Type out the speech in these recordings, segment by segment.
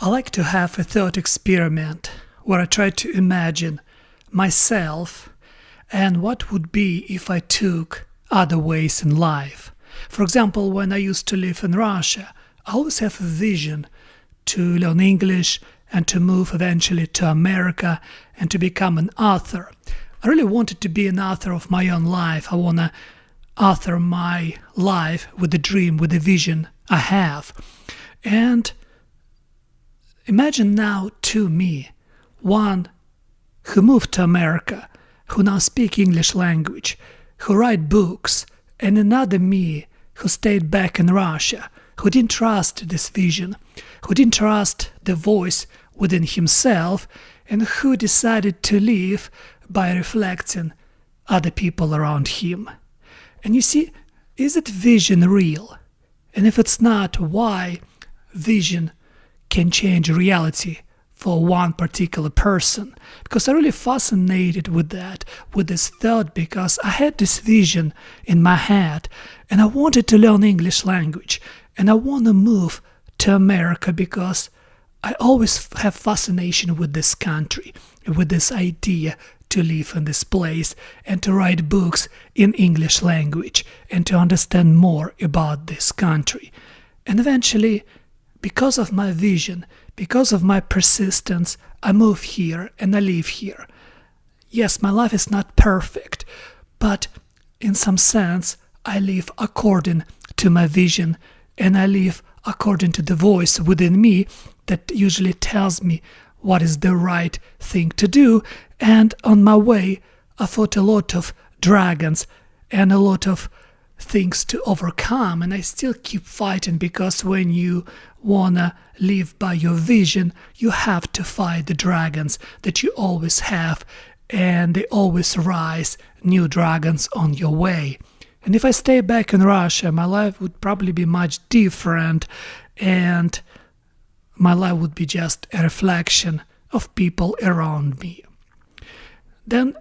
I like to have a thought experiment where I try to imagine myself and what would be if I took other ways in life. For example, when I used to live in Russia, I always have a vision to learn English and to move eventually to America and to become an author. I really wanted to be an author of my own life. I want to author my life with the dream, with the vision I have. And imagine now to me, one who moved to America, who now speak English language, who write books, and another me who stayed back in Russia, who didn't trust this vision, who didn't trust the voice within himself, and who decided to live by reflecting other people around him. And you see, is it vision real? And if it's not, why vision can change reality for one particular person? Because I'm really fascinated with that, with this thought, because I had this vision in my head and I wanted to learn English language and I want to move to America because I always have fascination with this country, with this idea to live in this place and to write books in English language and to understand more about this country. And eventually, because of my vision, because of my persistence, I move here and I live here. Yes, my life is not perfect, but in some sense, I live according to my vision and I live according to the voice within me that usually tells me what is the right thing to do. And on my way, I fought a lot of dragons and a lot of things to overcome, and I still keep fighting, because when you wanna live by your vision, you have to fight the dragons that you always have, and they always rise new dragons on your way. And if I stay back in Russia, my life would probably be much different, and my life would be just a reflection of people around me. Then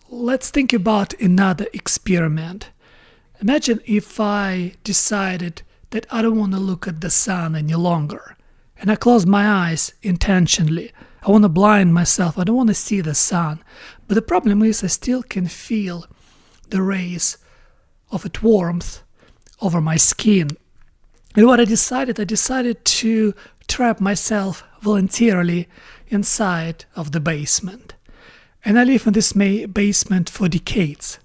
let's think about another experiment. Imagine if I decided that I don't want to look at the sun any longer, and I close my eyes intentionally. I want to blind myself. I don't want to see the sun. But the problem is I still can feel the rays of its warmth over my skin. And what I decided to trap myself voluntarily inside of the basement. And I live in this basement for decades.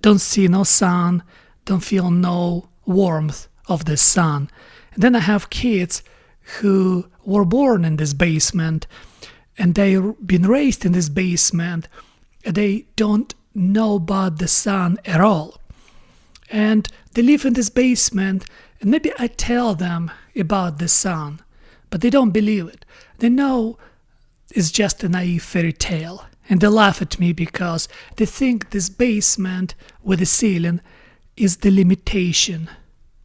Don't see no sun, don't feel no warmth of the sun. And then I have kids who were born in this basement and they've been raised in this basement. They don't know about the sun at all. And they live in this basement, and maybe I tell them about the sun, but they don't believe it. They know it's just a naive fairy tale, and they laugh at me because they think this basement with the ceiling is the limitation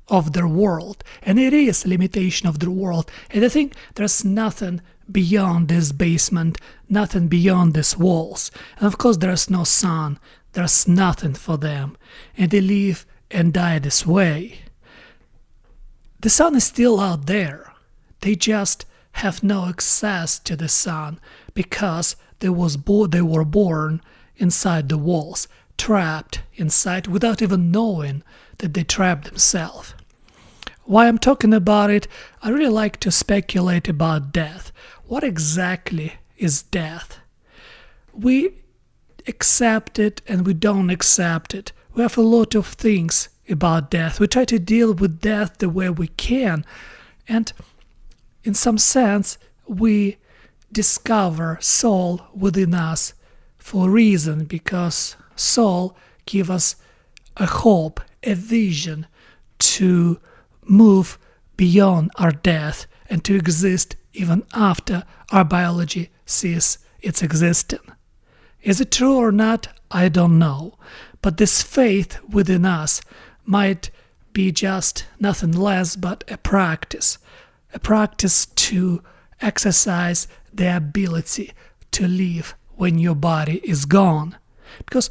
of their world, and it is a limitation of their world, and I think there's nothing beyond this basement, nothing beyond these walls, and of course there's no sun, there's nothing for them, and they live and die this way. The sun is still out there, they just have no access to the sun because they were born inside the walls, trapped inside without even knowing that they trapped themselves. Why I'm talking about it, I really like to speculate about death. What exactly is death? We accept it and we don't accept it. We have a lot of things about death. We try to deal with death the way we can. And in some sense, we discover soul within us for a reason, because soul gives us a hope, a vision to move beyond our death and to exist even after our biology ceases its existence. Is it true or not? I don't know. But this faith within us might be just nothing less but a practice to exercise the ability to live when your body is gone. Because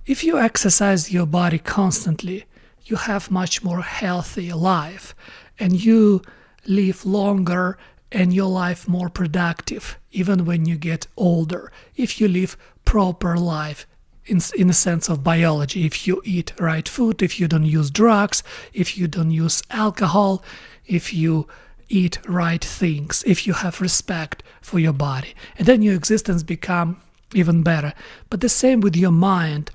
if you exercise your body constantly, you have much more healthy life and you live longer and your life more productive even when you get older, if you live proper life in the sense of biology, if you eat right food, if you don't use drugs, if you don't use alcohol, if you eat right things, if you have respect for your body, and then your existence become even better. But the same with your mind,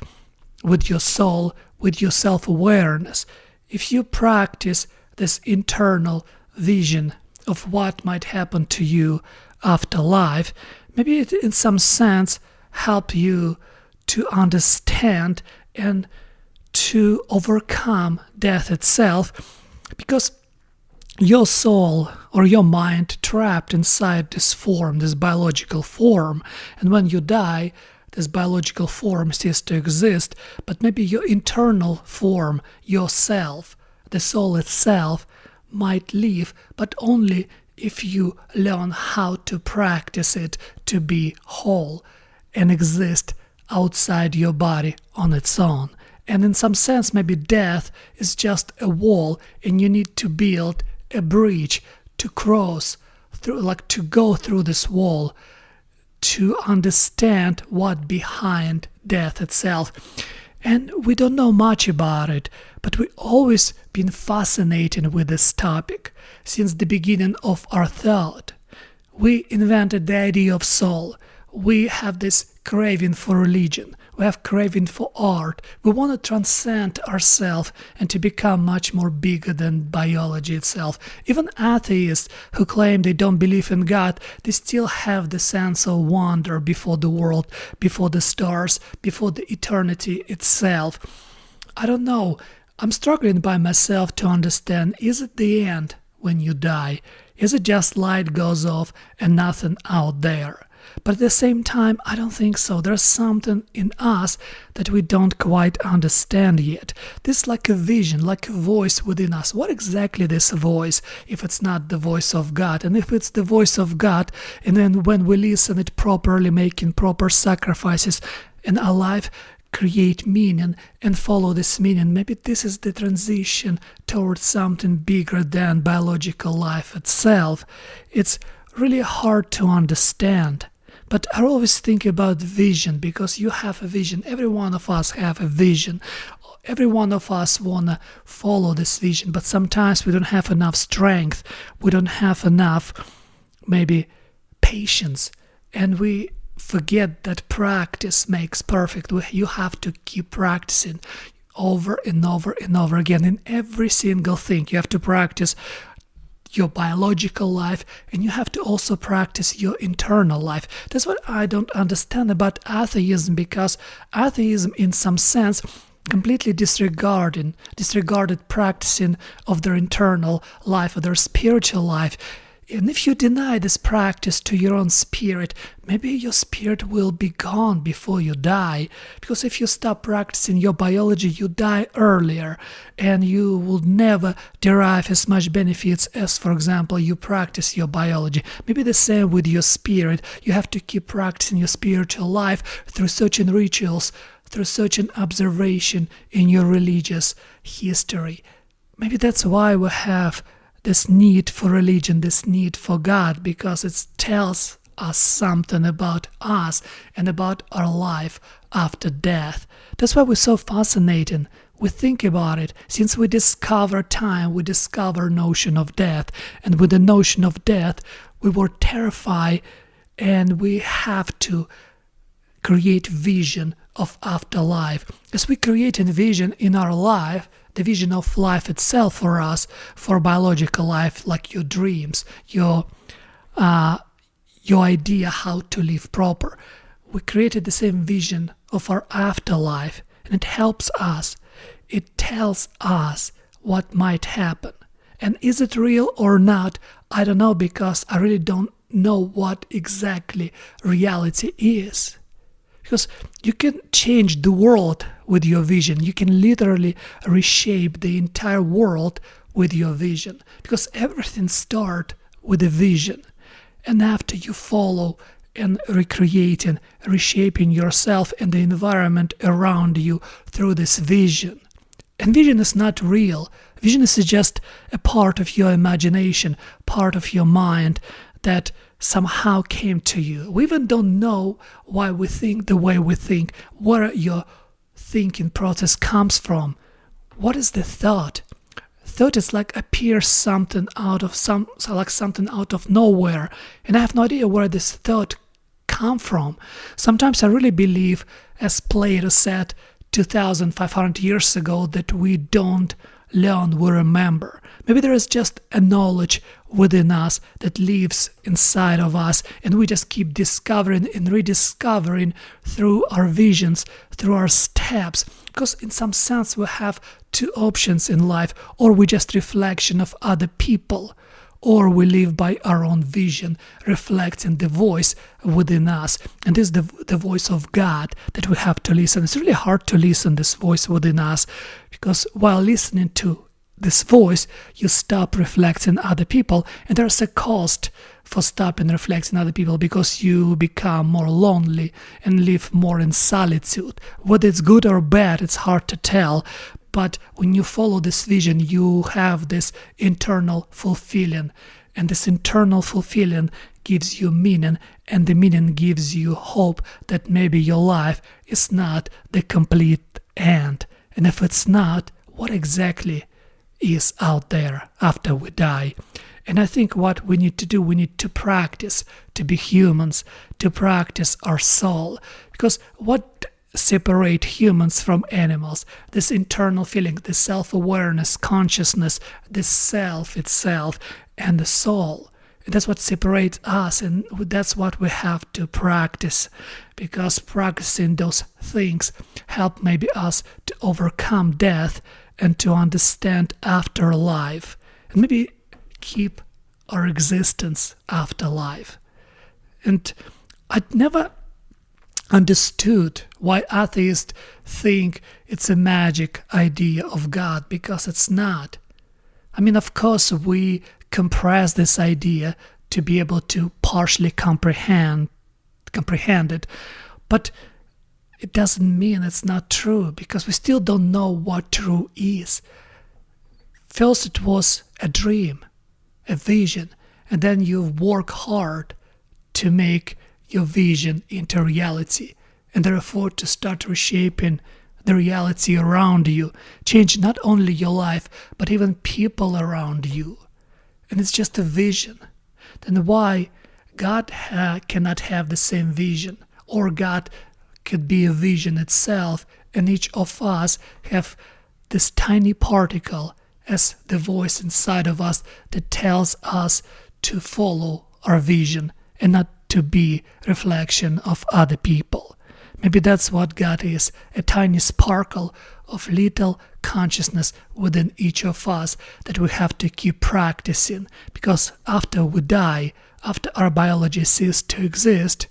with your soul, with your self-awareness. If you practice this internal vision of what might happen to you after life, maybe it in some sense help you to understand and to overcome death itself, because your soul or your mind trapped inside this form, this biological form, and when you die, this biological form ceases to exist, but maybe your internal form, yourself, the soul itself, might live, but only if you learn how to practice it to be whole and exist outside your body on its own. And in some sense, maybe death is just a wall, and you need to build a bridge to cross through, like to go through this wall, to understand what behind death itself. And we don't know much about it, but we always been fascinated with this topic since the beginning of our thought. We invented the idea of soul. We have this craving for religion. We have craving for art. We want to transcend ourselves and to become much more bigger than biology itself. Even atheists who claim they don't believe in God, they still have the sense of wonder before the world, before the stars, before the eternity itself. I don't know. I'm struggling by myself to understand, is it the end when you die? Is it just light goes off and nothing out there? But at the same time, I don't think so. There's something in us that we don't quite understand yet. This is like a vision, like a voice within us. What exactly this voice, if it's not the voice of God? And if it's the voice of God, and then when we listen it properly, making proper sacrifices in our life, create meaning and follow this meaning, maybe this is the transition towards something bigger than biological life itself. It's really hard to understand. But I always think about vision, because you have a vision. Every one of us have a vision. Every one of us want to follow this vision, but sometimes we don't have enough strength. We don't have enough, maybe, patience. And we forget that practice makes perfect. You have to keep practicing over and over and over again in every single thing. You have to practice your biological life, and you have to also practice your internal life. That's what I don't understand about atheism, because atheism in some sense completely disregarded practicing of their internal life, of their spiritual life. And if you deny this practice to your own spirit, maybe your spirit will be gone before you die. Because if you stop practicing your biology, you die earlier, and you will never derive as much benefits as, for example, you practice your biology. Maybe the same with your spirit. You have to keep practicing your spiritual life through certain rituals, through certain observation in your religious history. Maybe that's why we have this need for religion, this need for God, because it tells us something about us and about our life after death. That's why we're so fascinating. We think about it. Since we discover time, we discover notion of death. And with the notion of death, we were terrified, and we have to create vision of afterlife. As we create a vision in our life, the vision of life itself for us, for biological life, like your dreams, your idea how to live proper. We created the same vision of our afterlife, and it helps us. It tells us what might happen. And is it real or not? I don't know, because I really don't know what exactly reality is. Because you can change the world with your vision. You can literally reshape the entire world with your vision. Because everything starts with a vision. And after you follow and recreating, reshaping yourself and the environment around you through this vision. And vision is not real. Vision is just a part of your imagination, part of your mind that somehow came to you. We even don't know why we think the way we think, where your thinking process comes from. What is the thought? Thought is like appears something out of nowhere, and I have no idea where this thought come from. Sometimes I really believe, as Plato said 2,500 years ago, that we don't learn, we remember. Maybe there is just a knowledge within us that lives inside of us, and we just keep discovering and rediscovering through our visions, through our steps. Because in some sense we have two options in life: or we just reflection of other people, or we live by our own vision, reflecting the voice within us. And this is the voice of God that we have to listen. It's really hard to listen this voice within us, because while listening to this voice, you stop reflecting other people, and there's a cost for stopping reflecting other people, because you become more lonely and live more in solitude. Whether it's good or bad, it's hard to tell. But when you follow this vision, you have this internal fulfilling, and this internal fulfilling gives you meaning, and the meaning gives you hope that maybe your life is not the complete end. And if it's not, what exactly is out there after we die? And I think what we need to do, we need to practice to be humans, to practice our soul. Because what separate humans from animals? This internal feeling, this self-awareness, consciousness, this self itself, and the soul. And that's what separates us, and that's what we have to practice, because practicing those things help maybe us to overcome death and to understand afterlife, and maybe keep our existence after life. And I'd never understood why atheists think it's a magic idea of God, because it's not. I mean, of course, we compress this idea to be able to partially comprehend it, but it doesn't mean it's not true, because we still don't know what true is. First it was a dream, a vision, and then you work hard to make your vision into reality, and therefore to start reshaping the reality around you, change not only your life, but even people around you. And it's just a vision. Then why God cannot have the same vision? Or God could be a vision itself, and each of us have this tiny particle as the voice inside of us that tells us to follow our vision and not to be reflection of other people. Maybe that's what God is, a tiny sparkle of little consciousness within each of us that we have to keep practicing, because after we die, after our biology ceases to exist,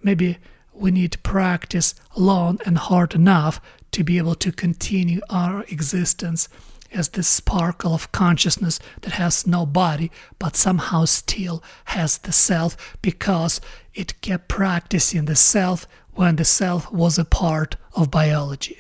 maybe we need to practice long and hard enough to be able to continue our existence as this sparkle of consciousness that has no body but somehow still has the self, because it kept practicing the self when the self was a part of biology.